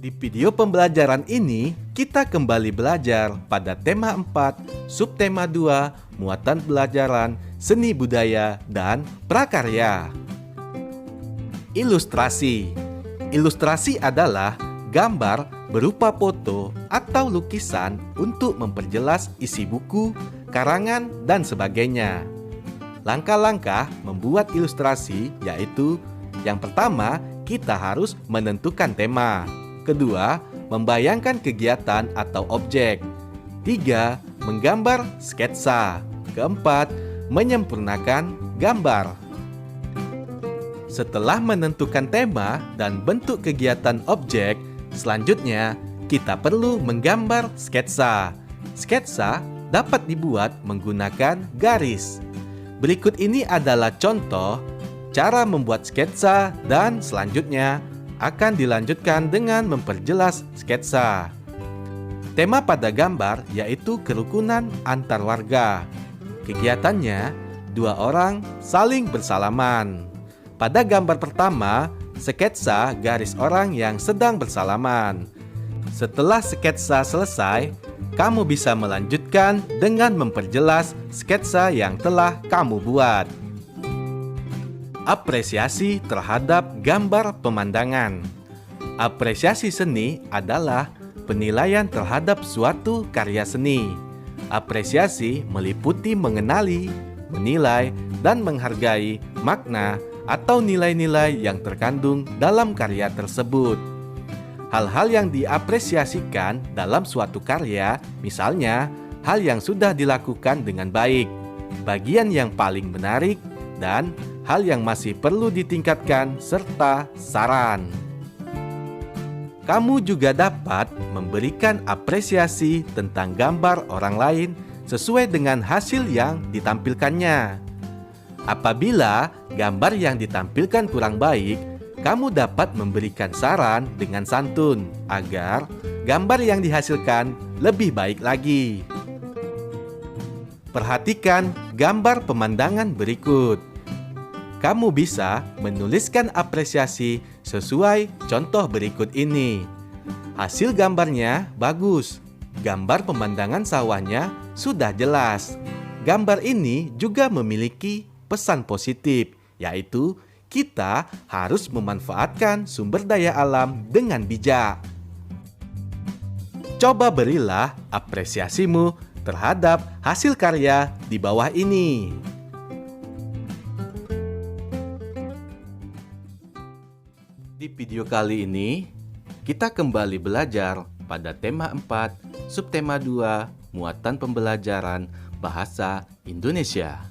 Di video pembelajaran ini, kita kembali belajar pada tema 4, subtema 2, muatan pelajaran, seni budaya, dan prakarya. Ilustrasi. Ilustrasi adalah gambar berupa foto atau lukisan untuk memperjelas isi buku, karangan, dan sebagainya. Langkah-langkah membuat ilustrasi yaitu: yang pertama, kita harus menentukan tema. Kedua, membayangkan kegiatan atau objek. 3. Menggambar sketsa. Keempat, menyempurnakan gambar. Setelah menentukan tema dan bentuk kegiatan objek, selanjutnya kita perlu menggambar sketsa. Sketsa dapat dibuat menggunakan garis. Berikut ini adalah contoh cara membuat sketsa dan selanjutnya akan dilanjutkan dengan memperjelas sketsa. Tema pada gambar yaitu kerukunan antar warga. Kegiatannya, 2 orang saling bersalaman. Pada gambar pertama, sketsa garis orang yang sedang bersalaman. Setelah sketsa selesai, kamu bisa melanjutkan dengan memperjelas sketsa yang telah kamu buat. Apresiasi terhadap gambar pemandangan. Apresiasi seni adalah penilaian terhadap suatu karya seni. Apresiasi meliputi mengenali, menilai, dan menghargai makna atau nilai-nilai yang terkandung dalam karya tersebut. Hal-hal yang diapresiasikan dalam suatu karya, misalnya hal yang sudah dilakukan dengan baik, bagian yang paling menarik, dan hal yang masih perlu ditingkatkan, serta saran. Kamu juga dapat memberikan apresiasi tentang gambar orang lain sesuai dengan hasil yang ditampilkannya. Apabila gambar yang ditampilkan kurang baik, kamu dapat memberikan saran dengan santun agar gambar yang dihasilkan lebih baik lagi. Perhatikan gambar pemandangan berikut. Kamu bisa menuliskan apresiasi sesuai contoh berikut ini. Hasil gambarnya bagus. Gambar pemandangan sawahnya sudah jelas. Gambar ini juga memiliki pesan positif, yaitu kita harus memanfaatkan sumber daya alam dengan bijak. Coba berilah apresiasimu terhadap hasil karya di bawah ini. Di video kali ini, kita kembali belajar pada tema 4, subtema 2, muatan pembelajaran bahasa Indonesia.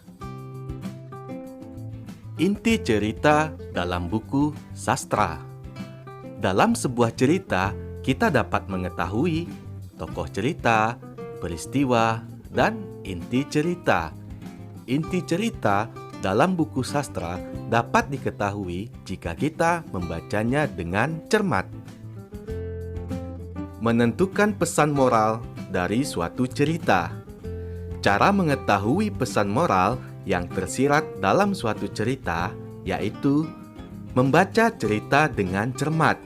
Inti cerita dalam buku sastra. Dalam sebuah cerita, kita dapat mengetahui tokoh cerita, peristiwa, dan inti cerita. Inti cerita dalam buku sastra dapat diketahui jika kita membacanya dengan cermat. Menentukan pesan moral dari suatu cerita. Cara mengetahui pesan moral yang tersirat dalam suatu cerita yaitu membaca cerita dengan cermat,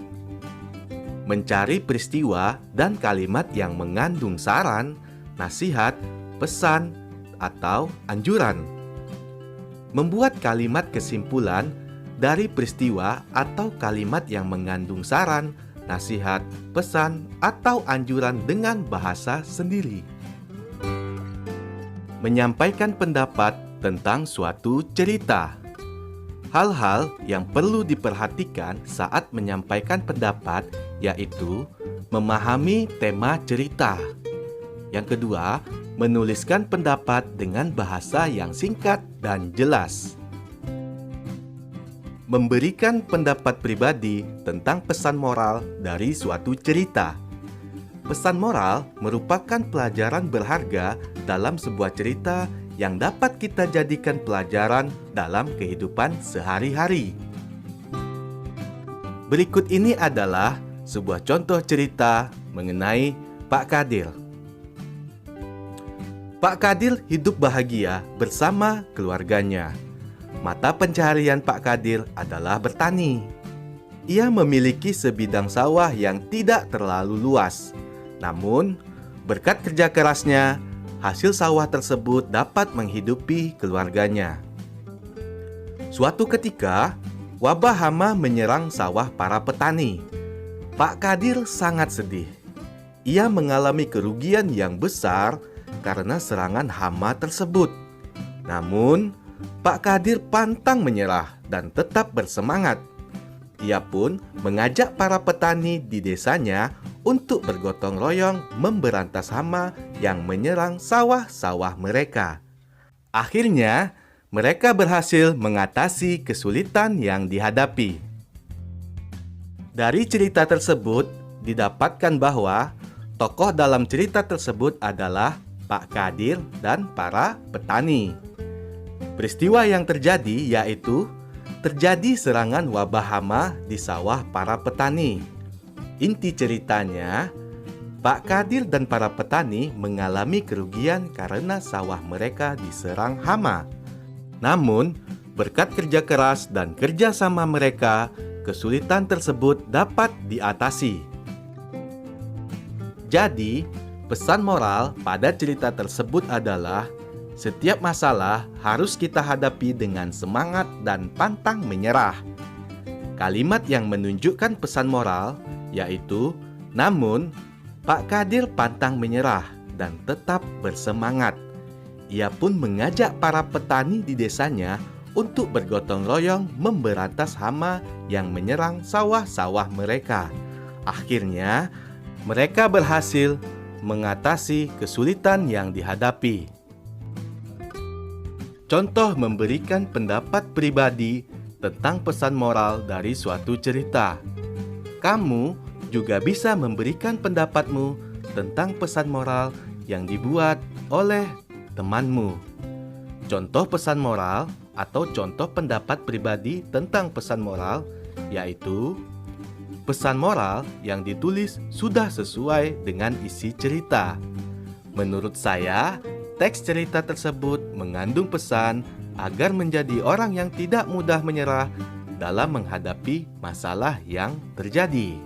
mencari peristiwa dan kalimat yang mengandung saran, nasihat, pesan, atau anjuran. Membuat kalimat kesimpulan dari peristiwa atau kalimat yang mengandung saran, nasihat, pesan, atau anjuran dengan bahasa sendiri. Menyampaikan pendapat tentang suatu cerita. Hal-hal yang perlu diperhatikan saat menyampaikan pendapat yaitu memahami tema cerita. Yang kedua, menuliskan pendapat dengan bahasa yang singkat dan jelas. Memberikan pendapat pribadi tentang pesan moral dari suatu cerita. Pesan moral merupakan pelajaran berharga dalam sebuah cerita yang dapat kita jadikan pelajaran dalam kehidupan sehari-hari. Berikut ini adalah sebuah contoh cerita mengenai Pak Kadir. Pak Kadir hidup bahagia bersama keluarganya. Mata pencaharian Pak Kadir adalah bertani. Ia memiliki sebidang sawah yang tidak terlalu luas. Namun, berkat kerja kerasnya, hasil sawah tersebut dapat menghidupi keluarganya. Suatu ketika, wabah hama menyerang sawah para petani. Pak Kadir sangat sedih. Ia mengalami kerugian yang besar karena serangan hama tersebut. Namun, Pak Kadir pantang menyerah dan tetap bersemangat. Ia pun mengajak para petani di desanya untuk bergotong royong memberantas hama yang menyerang sawah-sawah mereka. Akhirnya, mereka berhasil mengatasi kesulitan yang dihadapi. Dari cerita tersebut, didapatkan bahwa tokoh dalam cerita tersebut adalah Pak Kadir dan para petani. Peristiwa yang terjadi yaitu terjadi serangan wabah hama di sawah para petani. Inti ceritanya, Pak Kadir dan para petani mengalami kerugian karena sawah mereka diserang hama. Namun, berkat kerja keras dan kerjasama mereka, kesulitan tersebut dapat diatasi. Jadi, pesan moral pada cerita tersebut adalah setiap masalah harus kita hadapi dengan semangat dan pantang menyerah. Kalimat yang menunjukkan pesan moral yaitu, namun Pak Kadir pantang menyerah dan tetap bersemangat. Ia pun mengajak para petani di desanya untuk bergotong royong memberantas hama yang menyerang sawah-sawah mereka. Akhirnya, mereka berhasil mengatasi kesulitan yang dihadapi. Contoh memberikan pendapat pribadi tentang pesan moral dari suatu cerita. Kamu juga bisa memberikan pendapatmu tentang pesan moral yang dibuat oleh temanmu. Contoh pesan moral atau contoh pendapat pribadi tentang pesan moral yaitu pesan moral yang ditulis sudah sesuai dengan isi cerita. Menurut saya, teks cerita tersebut mengandung pesan agar menjadi orang yang tidak mudah menyerah dalam menghadapi masalah yang terjadi.